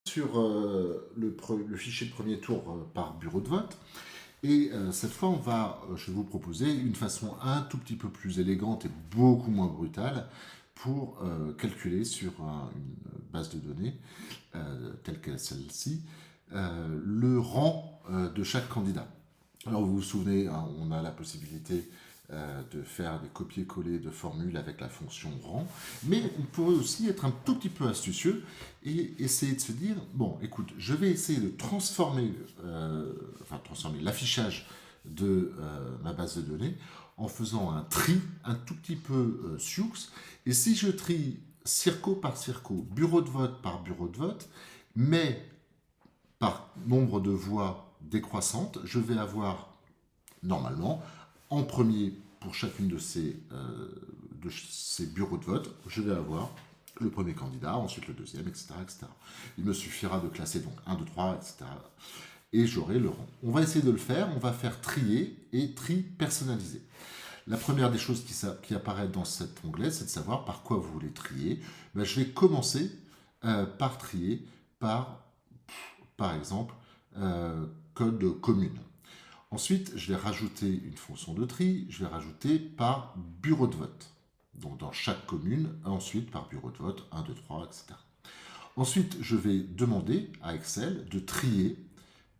Sur le fichier de premier tour par bureau de vote. Et cette fois, je vais vous proposer une façon un tout petit peu plus élégante et beaucoup moins brutale pour calculer sur une base de données telle que celle-ci le rang de chaque candidat. Alors vous vous souvenez, hein, on a la possibilité de faire des copier-coller de formules avec la fonction rang, mais on pourrait aussi être un tout petit peu astucieux et essayer de se dire, bon, écoute, je vais essayer de transformer l'affichage de ma base de données en faisant un tri un tout petit peu sioux, et si je trie circo par circo, bureau de vote par bureau de vote, mais par nombre de voix décroissantes, je vais avoir normalement, en premier, pour chacune de ces bureaux de vote, je vais avoir le premier candidat, ensuite le deuxième, etc., etc. Il me suffira de classer donc 1, 2, 3, etc. Et j'aurai le rang. On va essayer de le faire, on va faire trier et tri personnalisé. La première des choses qui apparaît dans cet onglet, c'est de savoir par quoi vous voulez trier. Ben, je vais commencer par trier par exemple, code commune. Ensuite, je vais rajouter une fonction de tri, je vais rajouter par bureau de vote. Donc dans chaque commune, ensuite par bureau de vote, 1, 2, 3, etc. Ensuite, je vais demander à Excel de trier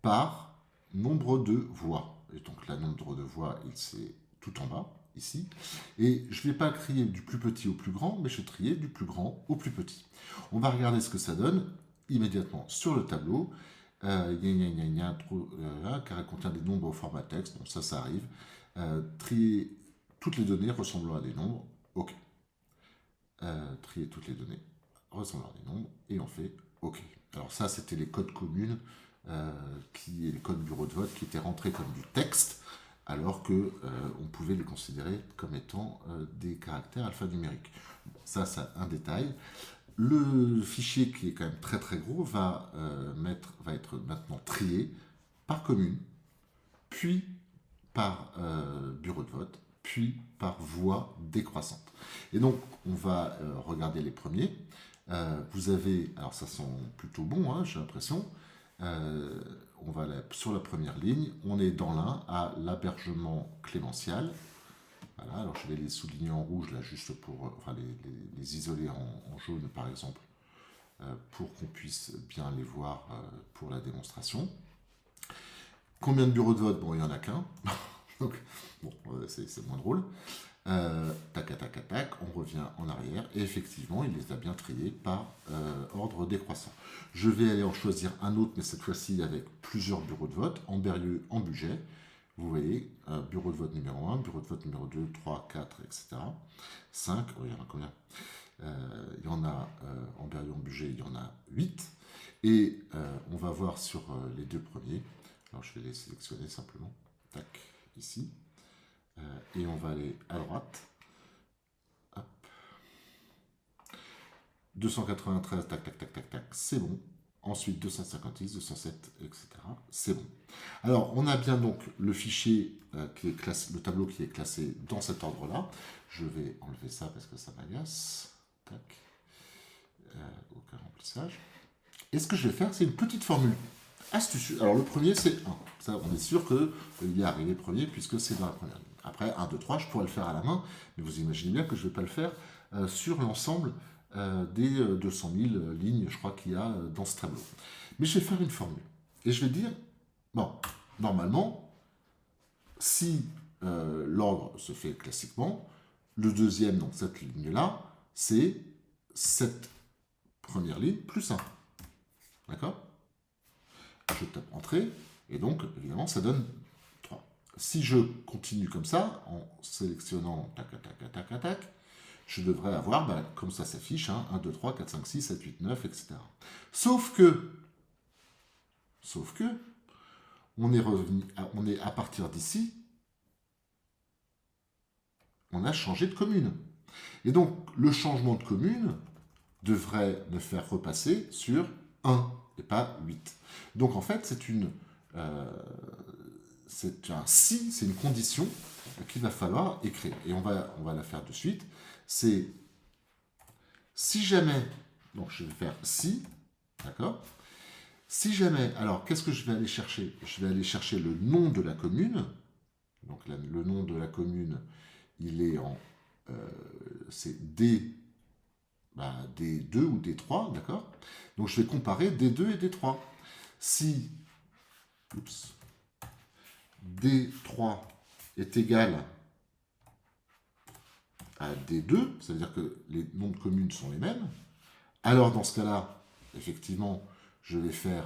par nombre de voix. Et donc la nombre de voix, c'est tout en bas, ici. Et je ne vais pas trier du plus petit au plus grand, mais je vais trier du plus grand au plus petit. On va regarder ce que ça donne immédiatement sur le tableau. Car elle contient des nombres au format texte, donc ça arrive. Trier toutes les données ressemblant à des nombres, ok. Trier toutes les données ressemblant à des nombres, et on fait ok. Alors ça, c'était les codes communes, les codes bureau de vote qui étaient rentrés comme du texte, alors que on pouvait les considérer comme étant des caractères alphanumériques. Bon, ça, c'est un détail. Le fichier, qui est quand même très très gros, va être maintenant trié par commune, puis par bureau de vote, puis par voix décroissante. Et donc, on va regarder les premiers. Vous avez, alors ça sent plutôt bon, hein, j'ai l'impression. Sur la première ligne, on est dans l'un à l'hébergement clémential. Voilà, alors je vais les souligner en rouge là juste pour, les isoler en jaune par exemple, pour qu'on puisse bien les voir pour la démonstration. Combien de bureaux de vote? Bon, il n'y en a qu'un, donc bon, c'est moins drôle. Tac, tac, tac, tac, on revient en arrière, et effectivement, il les a bien triés par ordre décroissant. Je vais aller en choisir un autre, mais cette fois-ci avec plusieurs bureaux de vote, en Berlieux, en budget. Vous voyez, bureau de vote numéro 1, bureau de vote numéro 2, 3, 4, etc. 5, oh, il y en a combien? Il y en a en Berlieux, en budget, il y en a 8. Et on va voir sur les deux premiers. Alors je vais les sélectionner simplement. Tac, ici. Et on va aller à droite. Hop. 293, tac, tac, tac, tac, tac, c'est bon. Ensuite 256, 207, etc. C'est bon. Alors, on a bien donc le fichier qui est classé, le tableau qui est classé dans cet ordre-là. Je vais enlever ça parce que ça m'agace. Tac. Aucun remplissage. Et ce que je vais faire, c'est une petite formule astucieuse. Alors, le premier, c'est 1. Ça, on est sûr qu'il est arrivé premier puisque c'est dans la première ligne. Après, 1, 2, 3, je pourrais le faire à la main, mais vous imaginez bien que je ne vais pas le faire sur l'ensemble des 200 000 lignes, je crois qu'il y a dans ce tableau. Mais je vais faire une formule. Et je vais dire, bon, normalement, si l'ordre se fait classiquement, le deuxième, donc cette ligne-là, c'est cette première ligne plus 1. D'accord? Je tape Entrée, et donc, évidemment, ça donne 3. Si je continue comme ça, en sélectionnant tac, tac, tac, tac, tac, je devrais avoir, comme ça s'affiche, 1, 2, 3, 4, 5, 6, 7, 8, 9, etc. Sauf que, on est à partir d'ici, on a changé de commune. Et donc, le changement de commune devrait me faire repasser sur 1 et pas 8. Donc, en fait, c'est un si, c'est une condition qu'il va falloir écrire. Et on va la faire de suite. C'est si jamais, donc je vais faire si, d'accord, Si jamais, alors qu'est-ce que je vais aller chercher? Je vais aller chercher le nom de la commune. Donc le nom de la commune, il est en, c'est D2 ou D3, d'accord? Donc je vais comparer D2 et D3. Si D3 est égal à D2, ça veut dire que les noms de communes sont les mêmes, alors dans ce cas-là, effectivement, je vais faire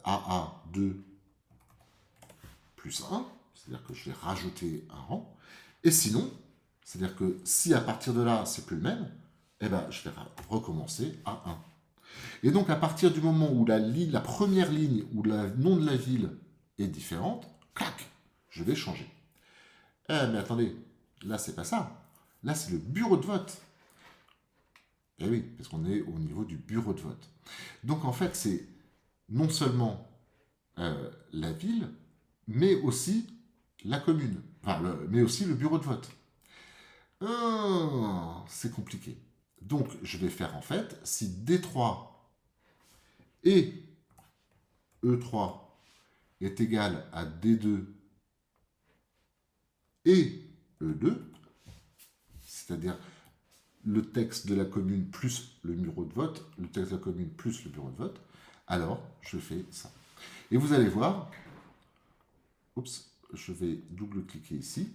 AA2 plus 1, c'est-à-dire que je vais rajouter un rang, et sinon, c'est-à-dire que si à partir de là, c'est plus le même, eh ben, je vais recommencer à 1. Et donc, à partir du moment où la première ligne où le nom de la ville est différente, clac, je vais changer. Mais attendez, là, c'est pas ça. Là, c'est le bureau de vote. Eh oui, parce qu'on est au niveau du bureau de vote. Donc, en fait, c'est non seulement la ville, mais aussi la commune. Enfin, mais aussi le bureau de vote. C'est compliqué. Donc, je vais faire en fait, si D3 et E3 est égal à D2 et E2, c'est-à-dire le texte de la commune plus le bureau de vote, le texte de la commune plus le bureau de vote, alors je fais ça. Et vous allez voir, oups, je vais double-cliquer ici.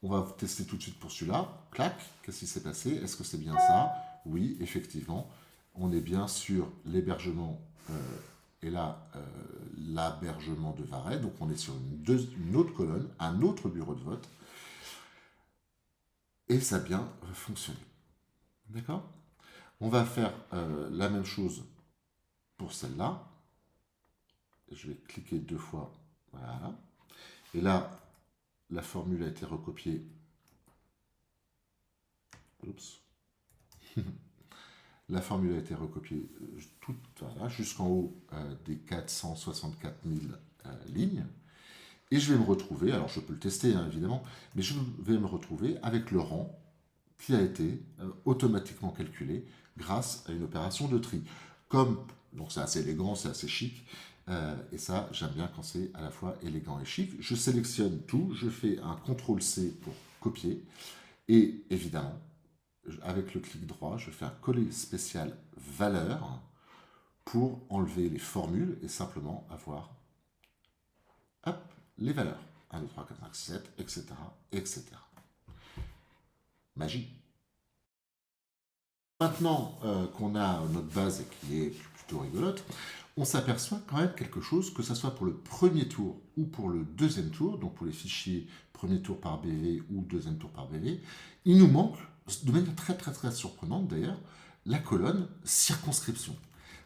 On va tester tout de suite pour celui-là. Clac, qu'est-ce qui s'est passé? Est-ce que c'est bien ça? Oui, effectivement. On est bien sur l'hébergement et là, l'hébergement de Varay. Donc on est sur une autre colonne, un autre bureau de vote. Et ça a bien fonctionné. D'accord? On va faire la même chose pour celle-là. Je vais cliquer 2 fois. Voilà. Et là, la formule a été recopiée. Oups. La formule a été recopiée voilà, jusqu'en haut des 464 000 lignes. Et je vais me retrouver, alors je peux le tester hein, évidemment, mais je vais me retrouver avec le rang qui a été automatiquement calculé grâce à une opération de tri. Donc c'est assez élégant, c'est assez chic, et ça j'aime bien quand c'est à la fois élégant et chic. Je sélectionne tout, je fais un CTRL-C pour copier, et évidemment, avec le clic droit, je fais un coller spécial valeur pour enlever les formules et simplement avoir hop, les valeurs. 1, 2, 3, 4, 5, 6, 7, etc. etc. Magie. Maintenant qu'on a notre base et qui est plutôt rigolote, on s'aperçoit quand même quelque chose, que ce soit pour le premier tour ou pour le deuxième tour, donc pour les fichiers premier tour par BV ou deuxième tour par BV, il nous manque, de manière très très très surprenante d'ailleurs, la colonne circonscription.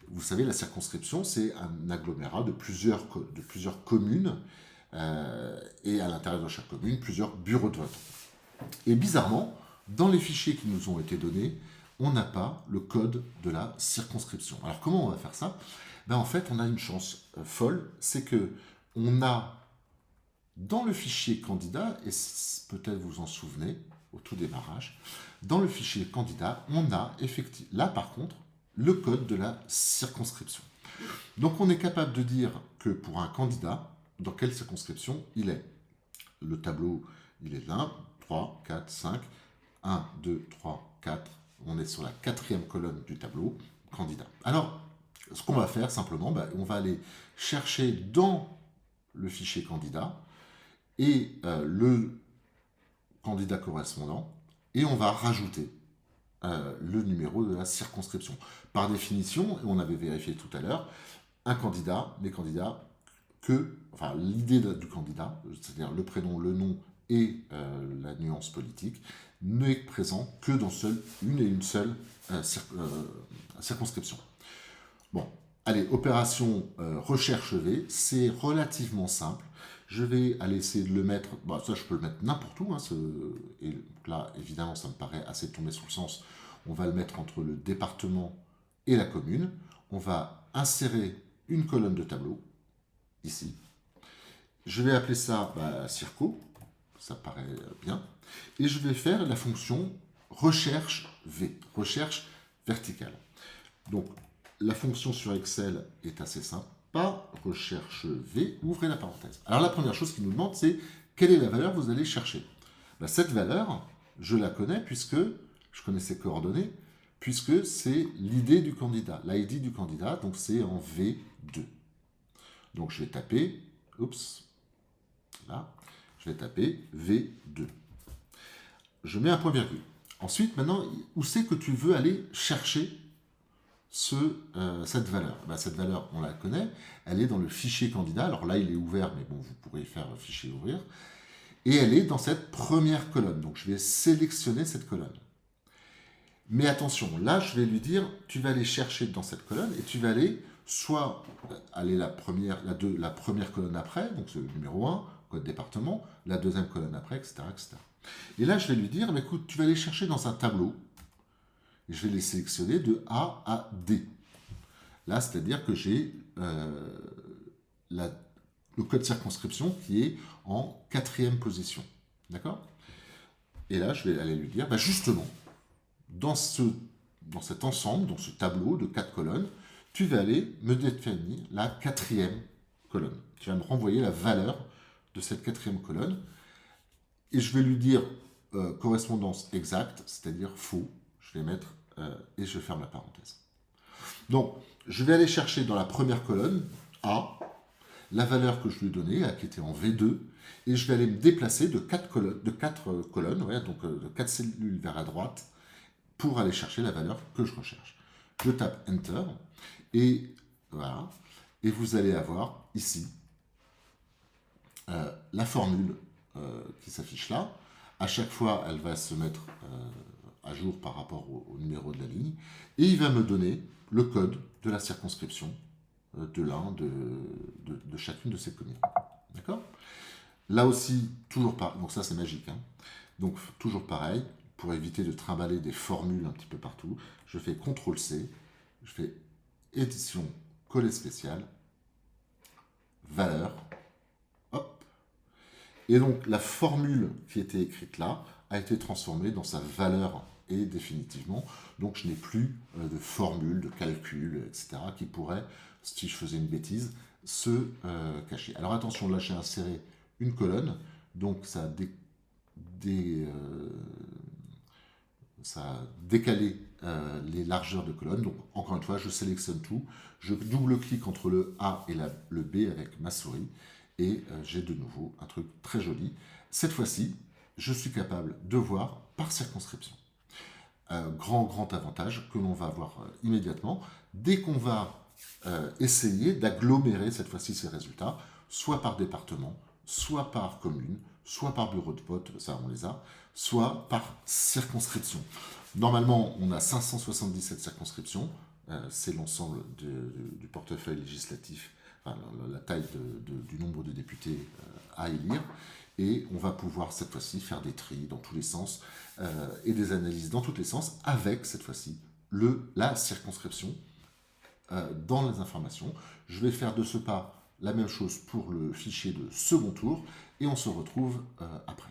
Vous savez, la circonscription, c'est un agglomérat de plusieurs communes et à l'intérieur de chaque commune, plusieurs bureaux de vote. Et bizarrement, dans les fichiers qui nous ont été donnés, on n'a pas le code de la circonscription. Alors comment on va faire ça? En fait, on a une chance folle, c'est que on a dans le fichier candidat, et peut-être vous en souvenez au tout démarrage, dans le fichier candidat, on a effectivement, là par contre, le code de la circonscription. Donc on est capable de dire que pour un candidat, dans quelle circonscription il est. Le tableau, il est là, 3, 4, 5, 1, 2, 3, 4, on est sur la 4e colonne du tableau, candidat. Alors, ce qu'on va faire simplement, on va aller chercher dans le fichier candidat et le candidat correspondant, et on va rajouter le numéro de la circonscription. Par définition, on avait vérifié tout à l'heure, un candidat n'est candidat que, enfin l'idée du candidat, c'est-à-dire le prénom, le nom et la nuance politique, n'est présent que dans une seule circonscription. Bon, allez, opération recherche V, c'est relativement simple. Je vais aller essayer de le mettre, ça je peux le mettre n'importe où, hein, et là évidemment ça me paraît assez tombé sous le sens. On va le mettre entre le département et la commune. On va insérer une colonne de tableau, ici. Je vais appeler ça Circo, ça paraît bien. Et je vais faire la fonction recherche V, recherche verticale. Donc la fonction sur Excel est assez sympa. Recherche V, ouvrez la parenthèse. Alors la première chose qu'il nous demande, c'est quelle est la valeur que vous allez chercher. Ben, cette valeur, je la connais puisque je connais ses coordonnées, puisque c'est l'ID du candidat, l'ID du candidat, donc c'est en V2. Donc je vais taper, oups, là, je vais taper V2. Je mets un point virgule. Ensuite, maintenant, où c'est que tu veux aller chercher cette valeur? Ben, cette valeur, on la connaît, elle est dans le fichier candidat. Alors là, il est ouvert, mais bon, vous pourrez faire fichier ouvrir. Et elle est dans cette première colonne. Donc je vais sélectionner cette colonne. Mais attention, là, je vais lui dire, tu vas aller chercher dans cette colonne et tu vas aller soit aller la première colonne après, donc c'est le numéro 1, code département, la deuxième colonne après, etc., etc. Et là, je vais lui dire, écoute, tu vas aller chercher dans un tableau, et je vais les sélectionner de A à D. Là, c'est-à-dire que j'ai le code circonscription qui est en 4e position. D'accord? Et là, je vais aller lui dire, justement, dans cet ensemble, dans ce tableau de 4 colonnes, tu vas aller me définir la 4e colonne. Tu vas me renvoyer la valeur de cette 4e colonne. Et je vais lui dire correspondance exacte, c'est-à-dire faux. Je vais mettre et je ferme la parenthèse. Donc, je vais aller chercher dans la première colonne, A, la valeur que je lui ai donnée, qui était en V2, et je vais aller me déplacer de 4 colonnes, ouais, donc de 4 cellules vers la droite, pour aller chercher la valeur que je recherche. Je tape Enter, et voilà, et vous allez avoir ici la formule qui s'affiche là. À chaque fois, elle va se mettre à jour par rapport au numéro de la ligne, et il va me donner le code de la circonscription de chacune de ces communes. D'accord? Là aussi, toujours pareil, donc ça c'est magique, hein. Donc toujours pareil, pour éviter de trimballer des formules un petit peu partout, je fais CTRL-C, je fais édition, coller spécial, valeur, hop, et donc la formule qui était écrite là a été transformée dans sa valeur et définitivement, donc je n'ai plus de formule, de calcul, etc. qui pourrait, si je faisais une bêtise, se cacher. Alors attention, là j'ai inséré une colonne, donc ça a décalé les largeurs de colonne. Donc encore une fois, je sélectionne tout, je double-clique entre le A et le B avec ma souris, et j'ai de nouveau un truc très joli. Cette fois-ci, je suis capable de voir par circonscription. Grand avantage que l'on va avoir immédiatement, dès qu'on va essayer d'agglomérer cette fois-ci ces résultats, soit par département, soit par commune, soit par bureau de vote, ça on les a, soit par circonscription. Normalement, on a 577 circonscriptions, c'est l'ensemble du portefeuille législatif, enfin, la taille du nombre de députés à élire, et on va pouvoir cette fois-ci faire des tris dans tous les sens et des analyses dans tous les sens avec cette fois-ci la circonscription dans les informations. Je vais faire de ce pas la même chose pour le fichier de second tour et on se retrouve après.